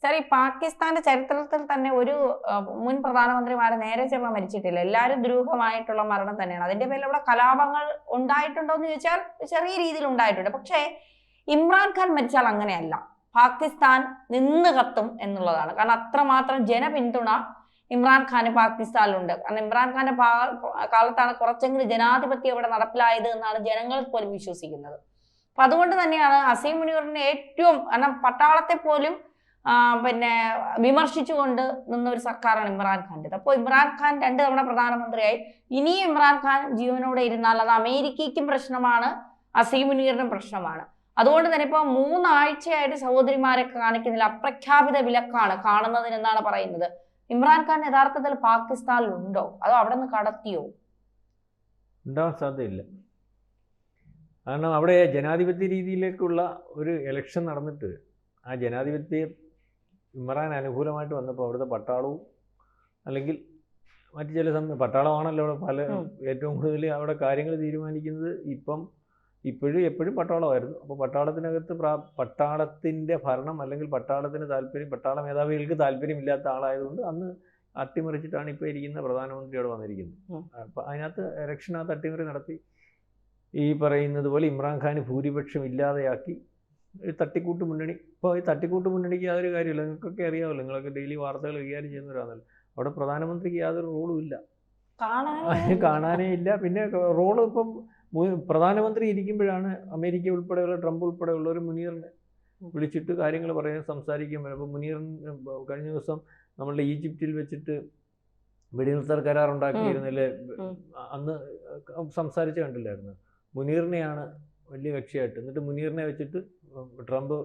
Sir, ഈ പാകിസ്ഥാന്റെ ചരിത്രത്തിൽ തന്നെ ഒരു മുൻ പ്രധാനമന്ത്രിമാരെ നേരെ ചൊവ്വ മരിച്ചിട്ടില്ല. എല്ലാവരും ദുരൂഹമായിട്ടുള്ള മരണം തന്നെയാണ്. അതിന്റെ പേരിൽ അവിടെ കലാപങ്ങൾ ഉണ്ടായിട്ടുണ്ടോ എന്ന് ചോദിച്ചാൽ ചെറിയ രീതിയിൽ ഉണ്ടായിട്ടുണ്ട്. പക്ഷേ ഇമ്രാൻഖാൻ മരിച്ചാൽ അങ്ങനെയല്ല. പാകിസ്ഥാൻ നിന്ന് കത്തും എന്നുള്ളതാണ്. കാരണം അത്രമാത്രം ജനപിന്തുണ ഇമ്രാൻഖാന് പാകിസ്ഥാനിലുണ്ട്. കാരണം ഇമ്രാൻഖാന്റെ കാലത്താണ് കുറച്ചെങ്കിലും ജനാധിപത്യം ഇവിടെ നടപ്പിലായത് എന്നാണ് ജനങ്ങൾ പോലും വിശ്വസിക്കുന്നത്. അപ്പൊ അതുകൊണ്ട് തന്നെയാണ് അസീം മുനീറിനെ ഏറ്റവും, കാരണം പട്ടാളത്തെ പോലും വിമർശിച്ചുകൊണ്ട് നിന്ന ഒരു സർക്കാരാണ് ഇമ്രാൻഖാൻ്റെത്. അപ്പോൾ ഇമ്രാൻഖാൻ 2 തവണ പ്രധാനമന്ത്രിയായി. ഇനിയും ഇമ്രാൻഖാൻ ജീവനോടെ ഇരുന്നാൽ അത് അമേരിക്കയ്ക്കും പ്രശ്നമാണ്, അസീം മുനീറിനും പ്രശ്നമാണ്. അതുകൊണ്ട് തന്നെ ഇപ്പോൾ 3 ആഴ്ചയായിട്ട് സഹോദരിമാരെ കാണിക്കുന്നില്ല, അപ്രഖ്യാപിത വിലക്കാണ് കാണുന്നതിനെന്നാണ് പറയുന്നത്. ഇമ്രാൻഖാൻ യഥാർത്ഥത്തിൽ പാകിസ്ഥാനിലുണ്ടോ അതോ അവിടെ നിന്ന് കടത്തിയോ? ഉണ്ടാവാൻ സാധ്യതയില്ല. കാരണം അവിടെ ജനാധിപത്യ രീതിയിലേക്കുള്ള ഒരു ഇലക്ഷൻ നടന്നിട്ട് ആ ജനാധിപത്യം ഇമ്രാൻ അനുകൂലമായിട്ട് വന്നപ്പോൾ അവിടുത്തെ പട്ടാളവും അല്ലെങ്കിൽ മറ്റു ചില പട്ടാളമാണല്ലോ അവിടെ ഏറ്റവും കൂടുതൽ അവിടെ കാര്യങ്ങൾ തീരുമാനിക്കുന്നത്. എപ്പോഴും പട്ടാളമായിരുന്നു. അപ്പോൾ പട്ടാളത്തിനകത്ത് പട്ടാളത്തിൻ്റെ ഭരണം അല്ലെങ്കിൽ പട്ടാളത്തിന് താല്പര്യം, പട്ടാള മേധാവികൾക്ക് താല്പര്യമില്ലാത്ത ആളായതുകൊണ്ട് അന്ന് അട്ടിമറിച്ചിട്ടാണ് ഇപ്പോൾ ഇരിക്കുന്ന പ്രധാനമന്ത്രി അവിടെ വന്നിരിക്കുന്നത്. അപ്പം അതിനകത്ത് ഇലക്ഷനകത്ത് അട്ടിമറി നടത്തി ഈ പറയുന്നത് പോലെ ഇമ്രാൻഖാന് ഭൂരിപക്ഷം ഇല്ലാതെയാക്കി തട്ടിക്കൂട്ട് മുന്നണി. ഇപ്പോൾ ഈ തട്ടിക്കൂട്ട് മുന്നണിക്ക് യാതൊരു കാര്യമില്ല. നിങ്ങൾക്കൊക്കെ അറിയാമല്ലോ, നിങ്ങളൊക്കെ ഡെയിലി വാർത്തകൾ കൈകാര്യം ചെയ്യുന്നവരാണല്ലോ. അവിടെ പ്രധാനമന്ത്രിക്ക് യാതൊരു റോളും ഇല്ല, കാണാനേ ഇല്ല. പിന്നെ റോള് ഇപ്പം പ്രധാനമന്ത്രി ഇരിക്കുമ്പോഴാണ് അമേരിക്ക ഉൾപ്പെടെയുള്ള ട്രംപ് ഉൾപ്പെടെയുള്ളവർ മുനീറിനെ വിളിച്ചിട്ട് കാര്യങ്ങൾ പറയാൻ സംസാരിക്കാൻ പറ്റും. അപ്പോൾ മുനീറിന് കഴിഞ്ഞ ദിവസം നമ്മളുടെ ഈജിപ്തിൽ വെച്ചിട്ട് വെടിനിർത്തൽ കരാറുണ്ടാക്കിയിരുന്നില്ലേ, അന്ന് സംസാരിച്ച് കണ്ടില്ലായിരുന്നു. മുനീറിനെയാണ് വലിയ കക്ഷിയായിട്ട്. എന്നിട്ട് മുനീറിനെ വെച്ചിട്ട് ട്രംപ്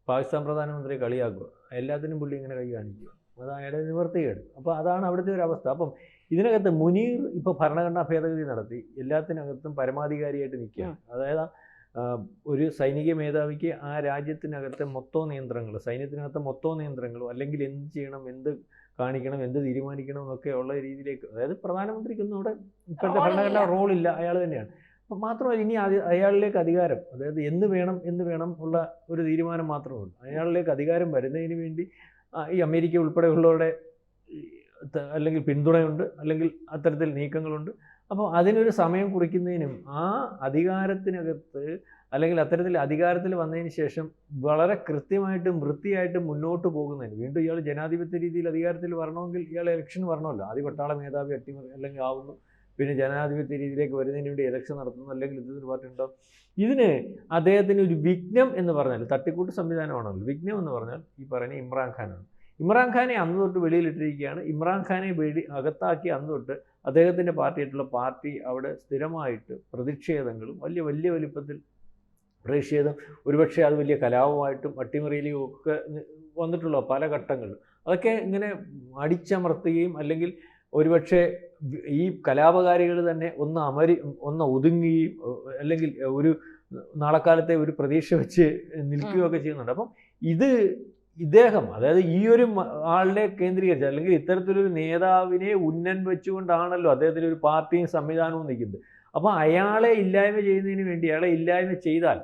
പാകിസ്ഥാൻ പ്രധാനമന്ത്രിയെ കളിയാക്കുക. എല്ലാത്തിനും പുള്ളി ഇങ്ങനെ കൈ കാണിക്കുക. അത് അയാളുടെ നിവർത്തികേട്. അപ്പോൾ അതാണ് അവിടുത്തെ ഒരു അവസ്ഥ. അപ്പം ഇതിനകത്ത് മുനീർ ഇപ്പോൾ ഭരണഘടനാ ഭേദഗതി നടത്തി എല്ലാത്തിനകത്തും പരമാധികാരിയായിട്ട് നിൽക്കുകയാണ്. അതായത് ഒരു സൈനിക മേധാവിക്ക് ആ രാജ്യത്തിനകത്തെ മൊത്തം നിയന്ത്രണങ്ങൾ, സൈന്യത്തിനകത്തെ മൊത്തം നിയന്ത്രണങ്ങളും അല്ലെങ്കിൽ എന്ത് ചെയ്യണം, എന്ത് കാണിക്കണം, എന്ത് തീരുമാനിക്കണം എന്നൊക്കെ ഉള്ള രീതിയിലേക്ക്, അതായത് പ്രധാനമന്ത്രിക്കൊന്നും അവിടെ ഇപ്പോഴത്തെ ഭരണഘടനാ റോളില്ല, അയാൾ തന്നെയാണ്. അപ്പം മാത്രമല്ല ഇനി അയാളിലേക്ക് അധികാരം, അതായത് എന്ന് വേണം ഉള്ള ഒരു തീരുമാനം മാത്രമേ ഉള്ളൂ. അയാളിലേക്ക് അധികാരം വരുന്നതിന് വേണ്ടി ഈ അമേരിക്ക ഉൾപ്പെടെയുള്ളവരുടെ അല്ലെങ്കിൽ പിന്തുണയുണ്ട്, അല്ലെങ്കിൽ അത്തരത്തിൽ നീക്കങ്ങളുണ്ട്. അപ്പോൾ അതിനൊരു സമയം കുറിക്കുന്നതിനും ആ അധികാരത്തിനകത്ത് അല്ലെങ്കിൽ അത്തരത്തിൽ അധികാരത്തിൽ വന്നതിന് ശേഷം വളരെ കൃത്യമായിട്ടും വൃത്തിയായിട്ടും മുന്നോട്ട് പോകുന്നതിന് വീണ്ടും ഇയാൾ ജനാധിപത്യ രീതിയിൽ അധികാരത്തിൽ വരണമെങ്കിൽ ഇയാൾ ഇലക്ഷൻ വരണമല്ലോ. ആദ്യ പട്ടാള മേധാവി അല്ലെങ്കിൽ ആവുന്നു, പിന്നെ ജനാധിപത്യ രീതിയിലേക്ക് വരുന്നതിന് വേണ്ടി ഇലക്ഷൻ നടത്തുന്നു, അല്ലെങ്കിൽ ഇതിന് പാർട്ടി ഉണ്ടാവും. ഇതിന് അദ്ദേഹത്തിന് ഒരു വിഘ്നം എന്ന് പറഞ്ഞാൽ തട്ടിക്കൂട്ട് സംവിധാനമാണല്ലോ. വിഘ്നം എന്ന് പറഞ്ഞാൽ ഈ പറയുന്ന ഇമ്രാൻഖാനാണ്. ഇമ്രാൻഖാനെ അന്ന് തൊട്ട് വെളിയിലിട്ടിരിക്കുകയാണ്. ഇമ്രാൻഖാനെ അകത്താക്കി അന്ന് തൊട്ട് അദ്ദേഹത്തിൻ്റെ പാർട്ടി അവിടെ സ്ഥിരമായിട്ട് പ്രതിഷേധങ്ങളും വലിയ വലിപ്പത്തിൽ പ്രതിഷേധം, ഒരുപക്ഷെ അത് വലിയ കലാപമായിട്ടും അട്ടിമറിയിലും ഒക്കെ വന്നിട്ടുള്ള പല ഘട്ടങ്ങളിലും അതൊക്കെ ഇങ്ങനെ അടിച്ചമർത്തുകയും അല്ലെങ്കിൽ ഒരുപക്ഷെ ഈ കലാപകാരികൾ തന്നെ ഒന്ന് ഒതുങ്ങുകയും അല്ലെങ്കിൽ ഒരു നാളെക്കാലത്തെ ഒരു പ്രതീക്ഷ വെച്ച് നിൽക്കുകയൊക്കെ ചെയ്യുന്നുണ്ട്. അപ്പം ഇദ്ദേഹം, അതായത് ഈ ഒരു ആളിനെ കേന്ദ്രീകരിച്ച് അല്ലെങ്കിൽ ഇത്തരത്തിലൊരു നേതാവിനെ ഉന്നൻ വെച്ചുകൊണ്ടാണല്ലോ അദ്ദേഹത്തിന് ഒരു പാർട്ടിയും സംവിധാനവും നിൽക്കുന്നത്. അപ്പോൾ അയാളെ ഇല്ലായ്മ ചെയ്യുന്നതിന് വേണ്ടി, അയാളെ ഇല്ലായ്മ ചെയ്താൽ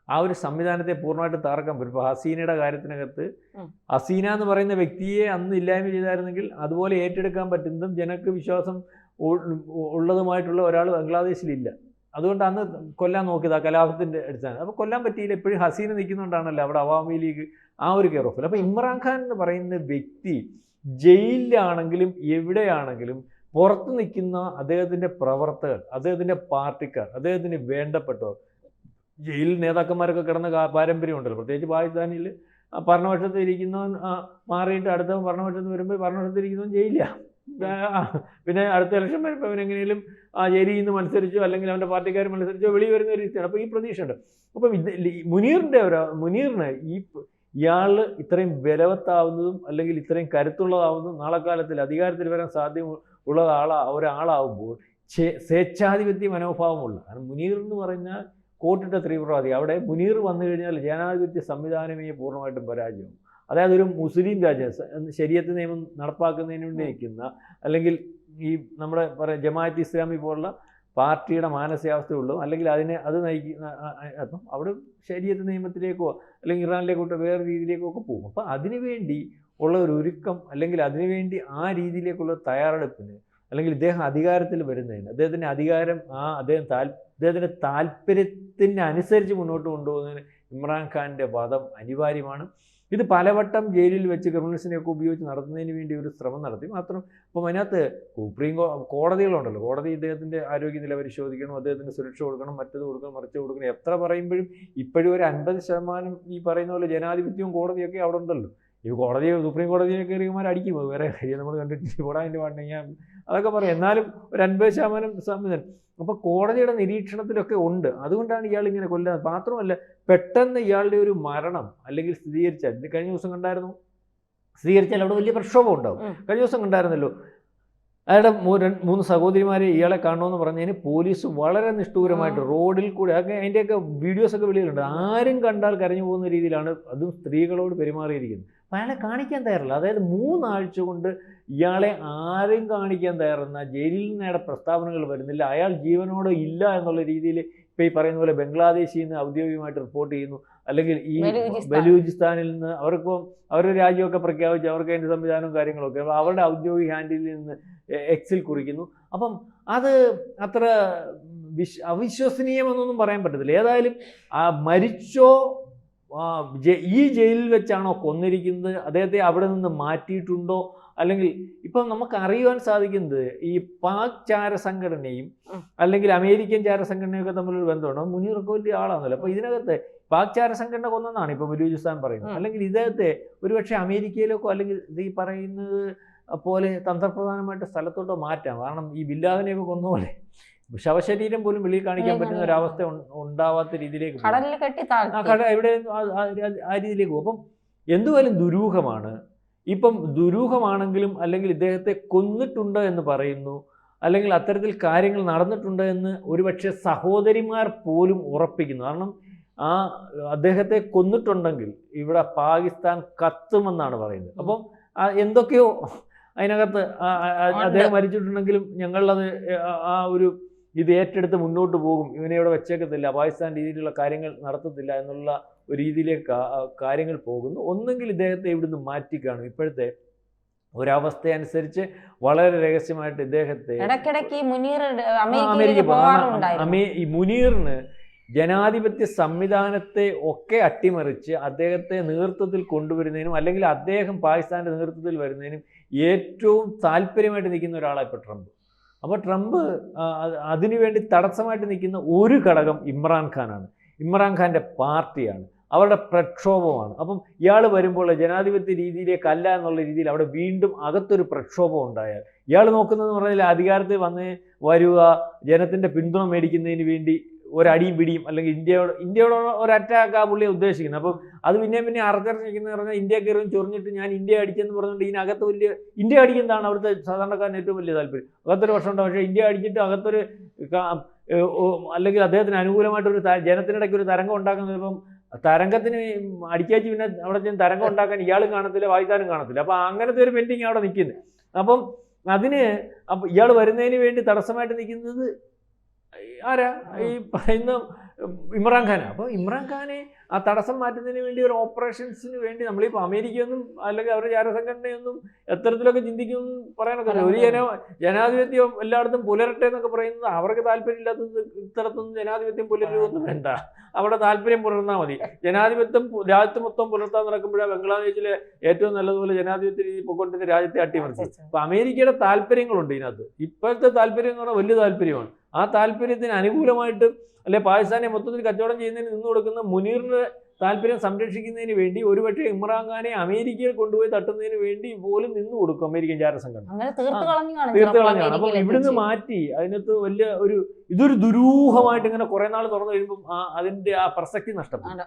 ആ ഒരു സംവിധാനത്തെ പൂർണ്ണമായിട്ട് തകർക്കാൻ പറ്റും. ഇപ്പോൾ ഹസീനയുടെ കാര്യത്തിനകത്ത് ഹസീന എന്ന് പറയുന്ന വ്യക്തിയെ അന്ന് ഇല്ലായ്മ ചെയ്തായിരുന്നെങ്കിൽ അതുപോലെ ഏറ്റെടുക്കാൻ പറ്റുന്നതും ജനക്ക് വിശ്വാസം ഉള്ളതുമായിട്ടുള്ള ഒരാൾ ബംഗ്ലാദേശിലില്ല. അതുകൊണ്ട് അന്ന് കൊല്ലാൻ നോക്കിയത് ആ കലാപത്തിൻ്റെ അടിസ്ഥാനം. അപ്പോൾ കൊല്ലാൻ പറ്റിയില്ല. എപ്പോഴും ഹസീന നിൽക്കുന്നുണ്ടാണല്ലോ അവിടെ അവാമി ലീഗ് ആ ഒരു കെയർ ഓഫിൽ. അപ്പോൾ ഇമ്രാൻഖാൻ എന്ന് പറയുന്ന വ്യക്തി ജയിലിലാണെങ്കിലും എവിടെയാണെങ്കിലും പുറത്ത് നിൽക്കുന്ന അദ്ദേഹത്തിൻ്റെ പ്രവർത്തകർ, അദ്ദേഹത്തിൻ്റെ പാർട്ടിക്കാർ, അദ്ദേഹത്തിന് വേണ്ടപ്പെട്ടവർ, ജയിൽ നേതാക്കന്മാരൊക്കെ കിടന്ന പാരമ്പര്യം ഉണ്ടല്ലോ. പ്രത്യേകിച്ച് പാകിസ്ഥാനിൽ ഭരണപക്ഷത്ത് ഇരിക്കുന്നവൻ മാറിയിട്ട് അടുത്ത ഭരണപക്ഷത്ത് വരുമ്പോൾ ഭരണപക്ഷത്ത് ഇരിക്കുന്നവൻ ജയിലില്ല. പിന്നെ അടുത്ത ഇലക്ഷൻ വരുമ്പോൾ അവനെങ്ങനെയും ആ ജയിലിൽ നിന്ന് മത്സരിച്ചോ അല്ലെങ്കിൽ അവൻ്റെ പാർട്ടിക്കാർ മത്സരിച്ചോ വെളി വരുന്ന ഒരു രീതിയാണ്. അപ്പോൾ ഈ പ്രതീക്ഷയുണ്ട്. അപ്പം മുനീറിന് ഇയാൾ ഇത്രയും ബലവത്താവുന്നതും അല്ലെങ്കിൽ ഇത്രയും കരുത്തുള്ളതാവുന്നതും നാളെക്കാലത്തിൽ അധികാരത്തിൽ വരാൻ സാധ്യമുള്ള ഒരാളാവുമ്പോൾ സ്വേച്ഛാധിപത്യ മനോഭാവമുള്ള, കാരണം മുനീർ എന്ന് പറഞ്ഞാൽ കോട്ടിട്ട തീവ്രവാദി. അവിടെ മുനീർ വന്നു കഴിഞ്ഞാൽ ജനാധിപത്യ സംവിധാനമേ പൂർണ്ണമായിട്ടും പരാജയവും. അതായത് ഒരു മുസ്ലിം രാജ്യം ശരീഅത്ത് നിയമം നടപ്പാക്കുന്നതിന് വേണ്ടി നിൽക്കുന്ന, അല്ലെങ്കിൽ ഈ നമ്മുടെ ജമാഅത്ത് ഇസ്ലാമി പോലുള്ള പാർട്ടിയുടെ മാനസികാവസ്ഥയുള്ളൂ, അല്ലെങ്കിൽ അത് നയിക്കുന്ന അപ്പം അവിടെ ശരീഅത്ത് നിയമത്തിലേക്കോ അല്ലെങ്കിൽ ഇറാനിലേക്കോട്ടോ വേറെ രീതിയിലേക്കൊക്കെ പോകും. അപ്പം അതിനുവേണ്ടി ഉള്ള ഒരു ഒരുക്കം, അല്ലെങ്കിൽ അതിനുവേണ്ടി ആ രീതിയിലേക്കുള്ള തയ്യാറെടുപ്പിന്, അല്ലെങ്കിൽ ഇദ്ദേഹം അധികാരത്തിൽ വരുന്നതിന്, അദ്ദേഹത്തിൻ്റെ അധികാരം അദ്ദേഹത്തിൻ്റെ താല്പര്യത്തിന് അനുസരിച്ച് മുന്നോട്ട് കൊണ്ടുപോകുന്നതിന് ഇമ്രാൻഖാൻ്റെ വധം അനിവാര്യമാണ്. ഇത് പലവട്ടം ജയിലിൽ വെച്ച് ക്രിമിനൽസിനെയൊക്കെ ഉപയോഗിച്ച് നടത്തുന്നതിന് വേണ്ടി ഒരു ശ്രമം നടത്തി. മാത്രം അപ്പം അതിനകത്ത് സുപ്രീം കോടതികളുണ്ടല്ലോ, കോടതി ഇദ്ദേഹത്തിൻ്റെ ആരോഗ്യനില പരിശോധിക്കണം, അദ്ദേഹത്തിന് സുരക്ഷ കൊടുക്കണം, മറ്റത് കൊടുക്കണം, മറിച്ച് കൊടുക്കണം. എത്ര പറയുമ്പോഴും ഇപ്പോഴും ഒരു 50% ഈ പറയുന്ന പോലെ ജനാധിപത്യവും കോടതിയൊക്കെ അവിടെ ഉണ്ടല്ലോ. ഈ സുപ്രീം കോടതിയൊക്കെ കയറിയമാർ അടിക്കും, വേറെ കാര്യം നമ്മൾ കണ്ടിട്ട് പോടാൻ്റെ പാടണെങ്കിൽ അതൊക്കെ പറയും. എന്നാലും ഒരു 50% സംവിധാനം. അപ്പോൾ കോടതിയുടെ നിരീക്ഷണത്തിലൊക്കെ ഉണ്ട്. അതുകൊണ്ടാണ് ഇയാൾ ഇങ്ങനെ കൊല്ലാതെ. മാത്രമല്ല, പെട്ടെന്ന് ഇയാളുടെ ഒരു മരണം അല്ലെങ്കിൽ സ്ഥിരീകരിച്ചാൽ, ഇത് കഴിഞ്ഞ ദിവസം കണ്ടായിരുന്നു, സ്ഥിരീകരിച്ചാൽ അവിടെ വലിയ പ്രക്ഷോഭം ഉണ്ടാവും. കഴിഞ്ഞ ദിവസം കണ്ടായിരുന്നല്ലോ, അയാളുടെ 3 സഹോദരിമാരെ ഇയാളെ കാണണമെന്ന് പറഞ്ഞതിന് പോലീസ് വളരെ നിഷ്ഠൂരമായിട്ട് റോഡിൽ കൂടെ, അതിൻ്റെയൊക്കെ വീഡിയോസൊക്കെ വെളിയിലുണ്ട്, ആരും കണ്ടാൽ കരഞ്ഞു പോകുന്ന രീതിയിലാണ് അതും സ്ത്രീകളോട് പെരുമാറിയിരിക്കുന്നത്. അപ്പം അയാളെ കാണിക്കാൻ തയ്യാറില്ല. അതായത് 3 ആഴ്ച കൊണ്ട് ഇയാളെ ആരും കാണിക്കാൻ തയ്യാറെന്ന, ജയിലിൽ നിന്ന് പ്രസ്താവനകൾ വരുന്നില്ല, അയാൾ ജീവനോടെ ഇല്ല എന്നുള്ള രീതിയിൽ ഇപ്പോൾ ഈ പറയുന്ന പോലെ ബംഗ്ലാദേശിൽ നിന്ന് ഔദ്യോഗികമായിട്ട് റിപ്പോർട്ട് ചെയ്യുന്നു, അല്ലെങ്കിൽ ഈ ബലൂചിസ്ഥാനിൽ നിന്ന് അവരുടെ രാജ്യമൊക്കെ പ്രഖ്യാപിച്ച് അവർക്ക് അതിൻ്റെ സംവിധാനവും കാര്യങ്ങളൊക്കെ അവരുടെ ഔദ്യോഗിക ഹാൻഡിൽ നിന്ന് എക്സിൽ കുറിക്കുന്നു. അപ്പം അത് അത്ര അവിശ്വസനീയമെന്നൊന്നും പറയാൻ പറ്റത്തില്ല. ഏതായാലും മരിച്ചോ ഈ ജയിലിൽ വെച്ചാണോ കൊന്നിരിക്കുന്നത്, അദ്ദേഹത്തെ അവിടെ നിന്ന് മാറ്റിയിട്ടുണ്ടോ, അല്ലെങ്കിൽ ഇപ്പം നമുക്ക് അറിയുവാൻ സാധിക്കുന്നത് ഈ പാക് ചാര സംഘടനയും അല്ലെങ്കിൽ അമേരിക്കൻ ചാര സംഘടനയൊക്കെ തമ്മിലൊരു ബന്ധമുണ്ട്. മുനീറൊക്കെ വലിയ ആളാണല്ലോ. അപ്പോൾ ഇതിനകത്ത് പാക് ചാര സംഘടന കൊന്നെന്നാണ് ഇപ്പോൾ ബലൂചിസ്ഥാൻ പറയുന്നത്. അല്ലെങ്കിൽ ഇദ്ദേഹത്തെ ഒരുപക്ഷെ അമേരിക്കയിലേക്കോ അല്ലെങ്കിൽ ഈ പറയുന്നത് പോലെ തന്ത്രപ്രധാനമായിട്ട് സ്ഥലത്തോട്ടോ മാറ്റാം. കാരണം ഈ ബില്ലാദിനെയൊക്കെ കൊന്ന പോലെ ശവശരീരം പോലും വെളിയിൽ കാണിക്കാൻ പറ്റുന്ന ഒരവസ്ഥ ഉണ്ടാവാത്ത രീതിയിലേക്ക് എവിടെ ആ രീതിയിലേക്ക് പോകും. അപ്പം എന്തുപോലും ദുരൂഹമാണ്. ഇപ്പം ദുരൂഹമാണെങ്കിലും, അല്ലെങ്കിൽ ഇദ്ദേഹത്തെ കൊന്നിട്ടുണ്ട് എന്ന് പറയുന്നു, അല്ലെങ്കിൽ അത്തരത്തിൽ കാര്യങ്ങൾ നടന്നിട്ടുണ്ട് എന്ന് ഒരുപക്ഷെ സഹോദരിമാർ പോലും ഉറപ്പിക്കുന്നു. കാരണം അദ്ദേഹത്തെ കൊന്നിട്ടുണ്ടെങ്കിൽ ഇവിടെ പാകിസ്ഥാൻ കത്തുമെന്നാണ് പറയുന്നത്. അപ്പം എന്തൊക്കെയോ അതിനകത്ത് അദ്ദേഹം മരിച്ചിട്ടുണ്ടെങ്കിലും ഞങ്ങളത് ഇത് ഏറ്റെടുത്ത് മുന്നോട്ട് പോകും, ഇവനെ ഇവിടെ വെച്ചേക്കത്തില്ല, പാകിസ്ഥാൻ രീതിയിലുള്ള കാര്യങ്ങൾ നടത്തത്തില്ല എന്നുള്ള ഒരു രീതിയിലേക്ക് കാര്യങ്ങൾ പോകുന്നു. ഒന്നെങ്കിൽ ഇദ്ദേഹത്തെ ഇവിടുന്ന് മാറ്റിക്കാണും. ഇപ്പോഴത്തെ ഒരവസ്ഥ അനുസരിച്ച് വളരെ രഹസ്യമായിട്ട് ഇദ്ദേഹത്തെ ഈ മുനീറിന് ജനാധിപത്യ സംവിധാനത്തെ ഒക്കെ അട്ടിമറിച്ച് അദ്ദേഹത്തെ നേതൃത്വത്തിൽ കൊണ്ടുവരുന്നതിനും, അല്ലെങ്കിൽ അദ്ദേഹം പാകിസ്ഥാൻ്റെ നേതൃത്വത്തിൽ വരുന്നതിനും ഏറ്റവും താല്പര്യമായിട്ട് നിൽക്കുന്ന ഒരാളാണ് ഇപ്പോൾ ട്രംപ്. അപ്പോൾ ട്രംപ് അതിനുവേണ്ടി തടസ്സമായിട്ട് നിൽക്കുന്ന ഒരു ഘടകം ഇമ്രാൻഖാനാണ്, ഇമ്രാൻഖാൻ്റെ പാർട്ടിയാണ്, അവരുടെ പ്രക്ഷോഭമാണ്. അപ്പം ഇയാൾ വരുമ്പോൾ ജനാധിപത്യ രീതിയിലേക്കല്ല എന്നുള്ള രീതിയിൽ അവിടെ വീണ്ടും അകത്തൊരു പ്രക്ഷോഭം ഉണ്ടായാൽ, ഇയാൾ നോക്കുന്നതെന്ന് പറഞ്ഞാൽ അധികാരത്തിൽ വരിക, ജനത്തിൻ്റെ പിന്തുണ മേടിക്കുന്നതിന് വേണ്ടി ഒരടിയും പിടിയും, അല്ലെങ്കിൽ ഇന്ത്യയോട് ഒരു അറ്റാക്കാണ് പുള്ളിയെ ഉദ്ദേശിക്കുന്നത്. അപ്പം അത് പിന്നെ അറച്ചറിഞ്ഞിരിക്കുന്നത് പറഞ്ഞാൽ ഇന്ത്യ കയറി ചൊറിഞ്ഞിട്ട് ഞാൻ ഇന്ത്യ അടിച്ചെന്ന് പറഞ്ഞുകൊണ്ട് ഇതിനകത്ത് വലിയ ഇന്ത്യ അടിക്കുന്നതാണ് അവിടുത്തെ സാധാരണക്കാരന് ഏറ്റവും വലിയ താല്പര്യം. അകത്തൊരു പ്രശ്നമുണ്ട്. പക്ഷേ ഇന്ത്യ അടിച്ചിട്ട് അകത്തൊരു അല്ലെങ്കിൽ അദ്ദേഹത്തിന് അനുകൂലമായിട്ടൊരു ജനത്തിനിടയ്ക്ക് ഒരു തരംഗം ഉണ്ടാക്കുന്നത്, ഇപ്പം തരംഗത്തിന് അടിക്കാച്ച് പിന്നെ അവിടെ ചെന്ന് തരംഗം ഉണ്ടാക്കാൻ ഇയാളും കാണത്തില്ല, വായിക്കാനും കാണത്തില്ല. അപ്പം അങ്ങനത്തെ ഒരു പെൻഡിങ് അവിടെ നിൽക്കുന്നത്. അപ്പം ഇയാൾ വരുന്നതിന് വേണ്ടി തടസ്സമായിട്ട് നിൽക്കുന്നത് ആരാ? ഈ പറയുന്ന ഇമ്രാൻഖാനാണ്. അപ്പോൾ ഇമ്രാൻഖാനെ ആ തടസ്സം മാറ്റുന്നതിന് വേണ്ടി ഒരു ഓപ്പറേഷൻസിന് വേണ്ടി നമ്മളിപ്പോൾ അമേരിക്കയൊന്നും അല്ലെങ്കിൽ അവരുടെ ചാരസംഘടനയൊന്നും എത്തരത്തിലൊക്കെ ചിന്തിക്കുമെന്ന് പറയാനൊക്കെ ഒരു ജനാധിപത്യം എല്ലായിടത്തും പുലരട്ടെ എന്നൊക്കെ പറയുന്നത് അവർക്ക് താല്പര്യമില്ലാത്തത്. ഇത്തരത്തൊന്നും ജനാധിപത്യം പുലരുമൊന്നും വേണ്ട, അവിടെ താല്പര്യം പുലർന്നാൽ മതി. ജനാധിപത്യം രാജ്യത്ത് മൊത്തം പുലർത്താൻ നടക്കുമ്പോഴാണ് ബംഗ്ലാദേശിലെ ഏറ്റവും നല്ലതുപോലെ ജനാധിപത്യ രീതി പൊക്കൊണ്ടിരുന്ന രാജ്യത്തെ അട്ടിമറിച്ചത്. അപ്പോൾ അമേരിക്കയുടെ താല്പര്യങ്ങളുണ്ട് ഇതിനകത്ത്. ഇപ്പോഴത്തെ താല്പര്യം എന്ന് പറഞ്ഞാൽ വലിയ താല്പര്യമാണ്. ആ താല്പര്യത്തിന് അനുകൂലമായിട്ട് അല്ലെ പാകിസ്ഥാനെ മൊത്തത്തിൽ കച്ചവടം ചെയ്യുന്നതിന് നിന്ന് കൊടുക്കുന്ന മുനീറിന്റെ താല്പര്യം സംരക്ഷിക്കുന്നതിന് വേണ്ടി ഒരുപക്ഷെ ഇമ്രാൻഖാനെ അമേരിക്കയിൽ കൊണ്ടുപോയി തട്ടുന്നതിന് വേണ്ടി പോലും നിന്ന് കൊടുക്കും അമേരിക്കൻ ചാരസംഘടന. തീർത്ത് കളഞ്ഞാണ്. അപ്പം ഇവിടുന്ന് മാറ്റി അതിനകത്ത് വലിയ ഇതൊരു ദുരൂഹമായിട്ട് ഇങ്ങനെ കുറെ നാൾ തുറന്നു കഴിയുമ്പോൾ അതിന്റെ ആ പ്രസക്തി നഷ്ടപ്പെടും.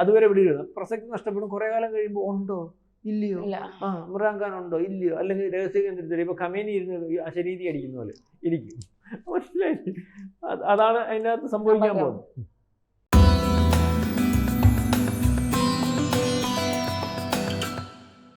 അതുവരെ ഇവിടെ ഇരുന്നു പ്രസക്തി നഷ്ടപ്പെടും. കുറെ കാലം കഴിയുമ്പോൾ ഉണ്ടോ ഇല്ലയോ, ഇമ്രാൻഖാൻ ഉണ്ടോ ഇല്ലയോ, അല്ലെങ്കിൽ രഹസ്യ കേന്ദ്രത്തിൽ ഇപ്പൊ ഖമേനി ഇരുന്ന് അശരീരി അടിക്കുന്ന പോലെ ഇരിക്കും. മനസ്സിലായി? അതാണ് അതിനകത്ത് സംഭവിക്കാൻ പോകുന്നത്.